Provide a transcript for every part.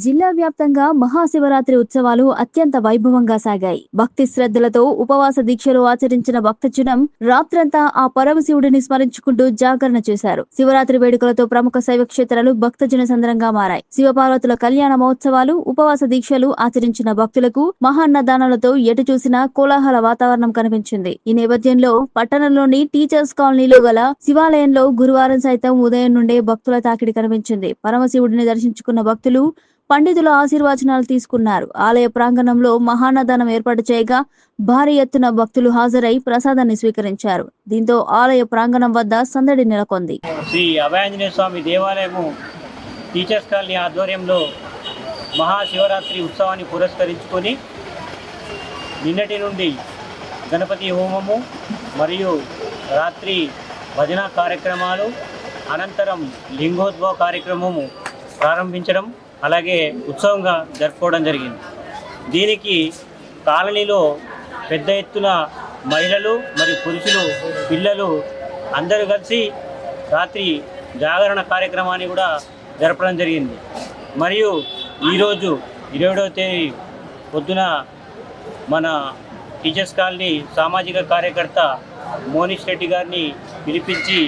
జిల్లా వ్యాప్తంగా మహాశివరాత్రి ఉత్సవాలు అత్యంత వైభవంగా సాగాయి. భక్తి శ్రద్ధలతో ఉపవాస దీక్షలు ఆచరించిన భక్తజనం రాత్రంతా ఆ పరమశివుడిని స్మరించుకుంటూ జాగరణ చేశారు. శివరాత్రి వేడుకలతో ప్రముఖ శైవ క్షేత్రాలు భక్తజన సంద్రంగా మారాయి. శివపార్వతుల కళ్యాణ మహోత్సవాలు, ఉపవాస దీక్షలు ఆచరించిన భక్తులకు మహాన్నదానాలతో ఎటు చూసినా కోలాహల వాతావరణం కనిపించింది. ఈ నేపథ్యంలో పట్టణంలోని టీచర్స్ కాలనీలో గల శివాలయంలో గురువారం సైతం ఉదయం నుండే భక్తుల తాకిడి కనిపించింది. పరమశివుడిని దర్శించుకున్న భక్తులు పండితుల ఆశీర్వచనాలు తీసుకున్నారు. ఆలయ ప్రాంగణంలో మహాన్నదానం ఏర్పాటు చేయగా భారీ ఎత్తున భక్తులు హాజరై ప్రసాదాన్ని స్వీకరించారు. దీంతో ఆలయ ప్రాంగణం వద్ద సందడి నెలకొంది. శ్రీ అభయాంజనేయ స్వామి దేవాలయము టీచర్స్ కాలనీ ఆధ్వర్యంలో మహాశివరాత్రి ఉత్సవాన్ని పురస్కరించుకొని నిన్నటి నుండి గణపతి హోమము మరియు రాత్రి భజన కార్యక్రమాలు, అనంతరం లింగోద్భవ కార్యక్రమము ప్రారంభించడం, అలాగే ఉత్సవంగా జరుపుకోవడం జరిగింది. దీనికి కాలనీలో పెద్ద ఎత్తున మహిళలు మరియు పురుషులు, పిల్లలు అందరూ కలిసి రాత్రి జాగరణ కార్యక్రమాన్ని కూడా జరపడం జరిగింది. మరియు ఈరోజు 27వ తేదీ పొద్దున మన టీచర్స్ కాలనీ సామాజిక కార్యకర్త మోనిష్ రెడ్డి గారిని పిలిపించి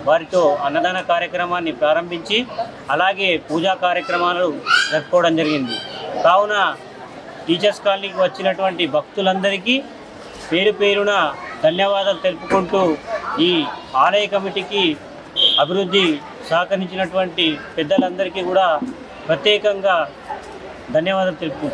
వారితో అన్నదాన కార్యక్రమాన్ని ప్రారంభించి అలాగే పూజా కార్యక్రమాలు జరుపుకోవడం జరిగింది. కావున టీచర్స్ కాలనీకి వచ్చినటువంటి భక్తులందరికీ పేరు పేరున ధన్యవాదాలు తెలుపుకుంటూ ఈ ఆలయ కమిటీకి అభివృద్ధి సహకరించినటువంటి పెద్దలందరికీ కూడా ప్రత్యేకంగా ధన్యవాదాలు తెలుపుకుంటున్నాను.